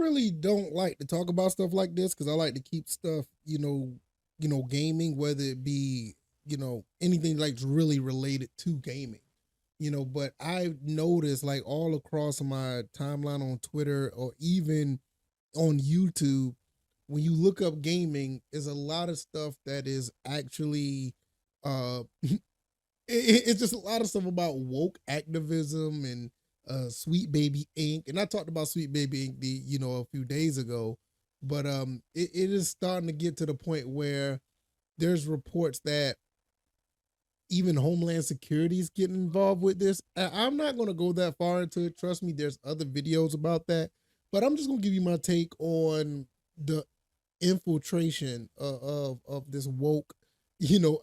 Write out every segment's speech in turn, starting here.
really don't like to talk about stuff like this because I like to keep stuff, gaming, whether it be, anything like really related to gaming. But I've noticed like all across my timeline on Twitter or even on YouTube, when you look up gaming, is a lot of stuff that is actually it's just a lot of stuff about woke activism and Sweet Baby Inc. And I talked about Sweet Baby Inc. A few days ago, but it is starting to get to the point where there's reports that even Homeland Security is getting involved with this. I'm not going to go that far into it. Trust me, there's other videos about that, but I'm just going to give you my take on the infiltration of this woke,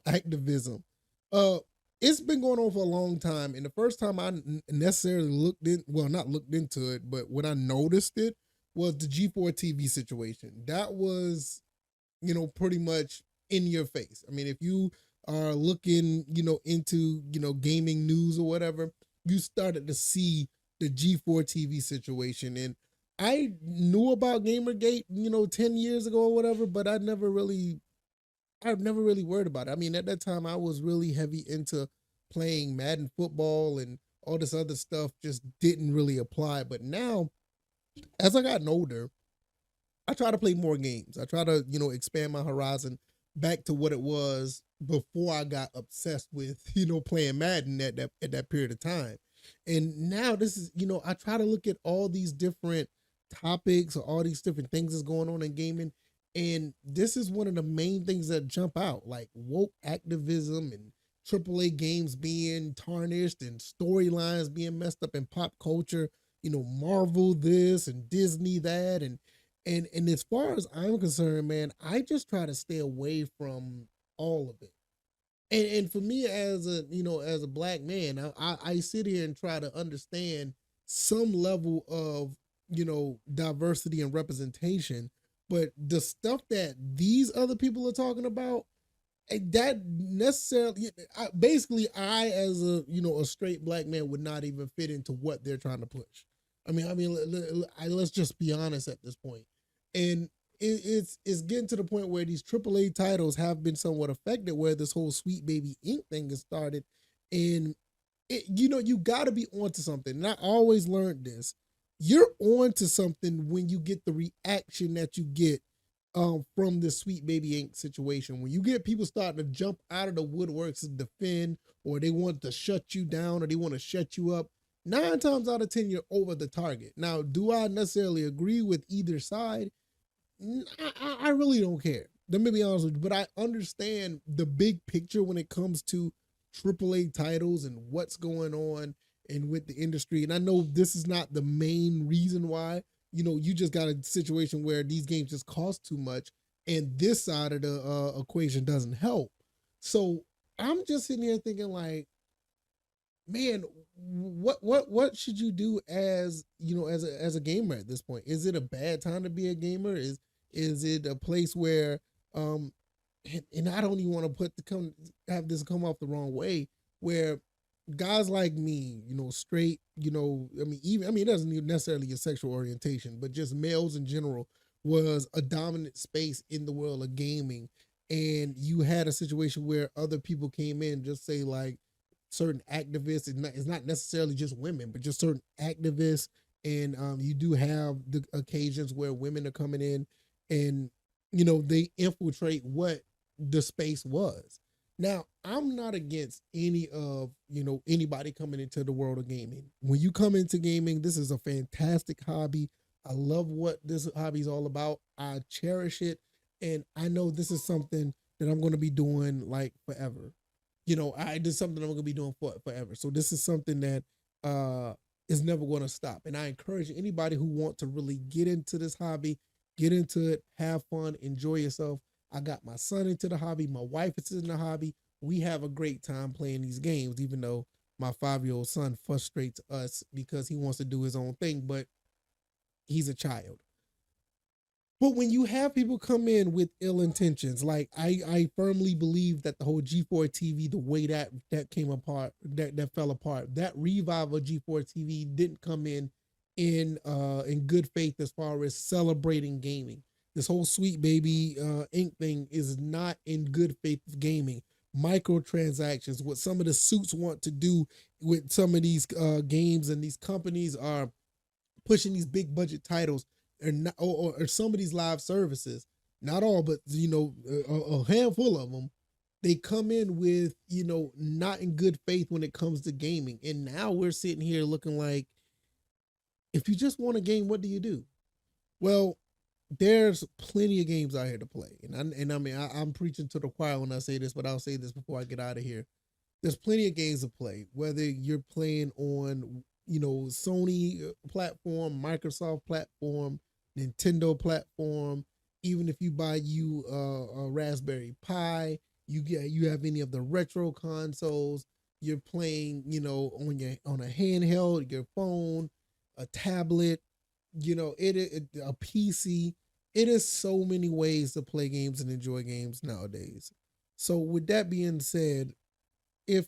activism. Uh, it's been going on for a long time, and the first time I necessarily not looked into it, but when I noticed it was the G4 TV situation. That was, pretty much in your face. I mean, if you are looking, into, gaming news or whatever, you started to see the G4 TV situation. And I knew about Gamergate, 10 years ago or whatever, but I've never really worried about it. I mean, at that time, I was really heavy into playing Madden football and all this other stuff just didn't really apply. But now, as I gotten older, I try to play more games. I try to, expand my horizon back to what it was before I got obsessed with, playing Madden at that period of time. And now this is, I try to look at all these different topics or all these different things that's going on in gaming. And this is one of the main things that jump out, like woke activism and AAA games being tarnished and storylines being messed up in pop culture, Marvel this and Disney that and as far as I'm concerned, man, I just try to stay away from all of it. And for me as a black man, I sit here and try to understand some level of diversity and representation, but the stuff that these other people are talking about, that necessarily, basically, I as a straight black man would not even fit into what they're trying to push. Let's just be honest at this point. And it's getting to the point where these AAA titles have been somewhat affected, where this whole Sweet Baby Inc. thing has started, and you got to be onto something. And I always learned this: you're onto something when you get the reaction that you get from the Sweet Baby Inc. situation. When you get people starting to jump out of the woodworks to defend, or they want to shut you down, or they want to shut you up. 9 times out of 10, you're over the target. Now, do I necessarily agree with either side? I really don't care. Let me be honest with you, but I understand the big picture when it comes to AAA titles and what's going on and with the industry. And I know this is not the main reason why. You just got a situation where these games just cost too much, and this side of the equation doesn't help. So I'm just sitting here thinking, like, man, what should you do as a gamer at this point? Is it a bad time to be a gamer? Is it a place where and I don't even want to have this come off the wrong way, where guys like me, straight, it doesn't even necessarily a sexual orientation, but just males in general was a dominant space in the world of gaming. And you had a situation where other people came in, just say like certain activists, it's not necessarily just women, but just certain activists. And you do have the occasions where women are coming in and, they infiltrate what the space was. Now, I'm not against anybody coming into the world of gaming. When you come into gaming, this is a fantastic hobby. I love what this hobby is all about. I cherish it. And I know this is something that I'm going to be doing like forever. I did something I'm going to be doing forever. So this is something that is never going to stop. And I encourage anybody who want to really get into this hobby, get into it, have fun, enjoy yourself. I got my son into the hobby. My wife is in the hobby. We have a great time playing these games, even though my 5-year-old son frustrates us because he wants to do his own thing, but he's a child. But when you have people come in with ill intentions, like I firmly believe that the whole G4 TV, the way that came apart, that fell apart, that revival of G4 TV didn't come in in good faith as far as celebrating gaming. This whole Sweet Baby Inc. thing is not in good faith of gaming. Microtransactions, what some of the suits want to do with some of these games, and these companies are pushing these big budget titles, or, not, or some of these live services. Not all, but a handful of them. They come in with not in good faith when it comes to gaming, and now we're sitting here looking like, if you just want a game, what do you do? Well, there's plenty of games out here to play, and I mean I'm preaching to the choir when I say this, but I'll say this before I get out of here. There's plenty of games to play, whether you're playing on Sony platform, Microsoft platform, Nintendo platform. Even if you buy you a Raspberry Pi, you have any of the retro consoles. You're playing, on a handheld, your phone, a tablet, a PC. It is so many ways to play games and enjoy games nowadays. So with that being said, if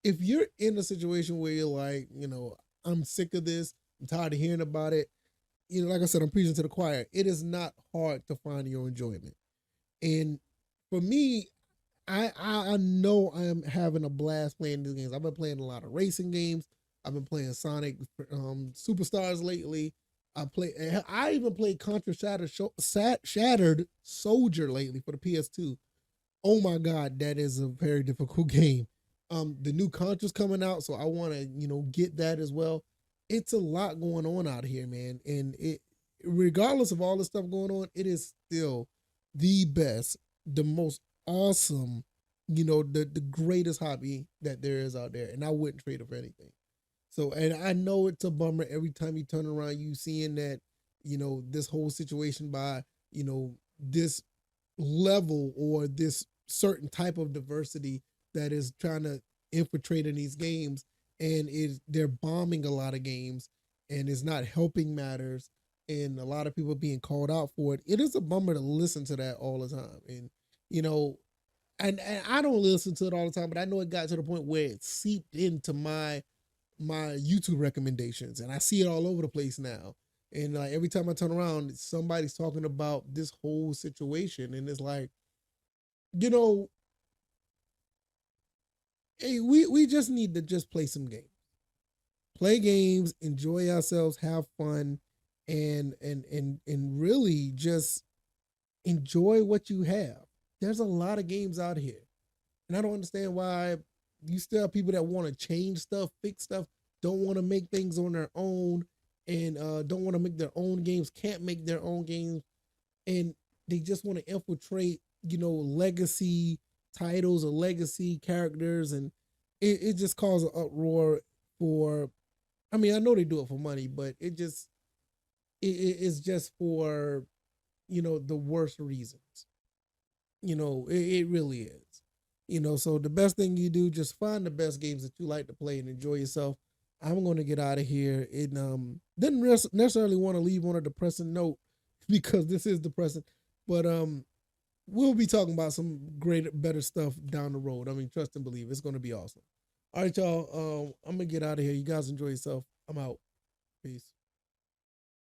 you're in a situation where you're like, I'm sick of this, I'm tired of hearing about it, like I said, I'm preaching to the choir. It is not hard to find your enjoyment. And for me, I know I am having a blast playing these games. I've been playing a lot of racing games. I've been playing Sonic Superstars lately. I even played Contra Shattered Soldier lately for the PS2. Oh my god, that is a very difficult game. The new Contra's coming out, so I want to get that as well. It's a lot going on out here, man, and it, regardless of all the stuff going on, it is still the best, the most awesome, the greatest hobby that there is out there, and I wouldn't trade it for anything. So, and I know it's a bummer every time you turn around, you seeing that, this whole situation by, this level or this certain type of diversity that is trying to infiltrate in these games, and they're bombing a lot of games, and it's not helping matters, and a lot of people being called out for it. It is a bummer to listen to that all the time. And you know and I don't listen to it all the time, but I know it got to the point where it seeped into my YouTube recommendations, and I see it all over the place now. And like every time I turn around, somebody's talking about this whole situation, and it's like, you know, hey, we just need to just play games, enjoy ourselves, have fun, and really just enjoy what you have. There's a lot of games out here, and I don't understand why you still have people that want to change stuff, fix stuff, don't want to make things on their own, and don't want to make their own games, can't make their own games, and they just want to infiltrate, legacy titles or legacy characters, and it just causes an uproar for. I mean, I know they do it for money, but it's just for the worst reasons. It really is. So the best thing you do, just find the best games that you like to play and enjoy yourself. I'm going to get out of here. It didn't necessarily want to leave on a depressing note because this is depressing, but we'll be talking about some greater, better stuff down the road. I mean, trust and believe, it's going to be awesome. All right, y'all. I'm gonna get out of here. You guys enjoy yourself. I'm out. Peace.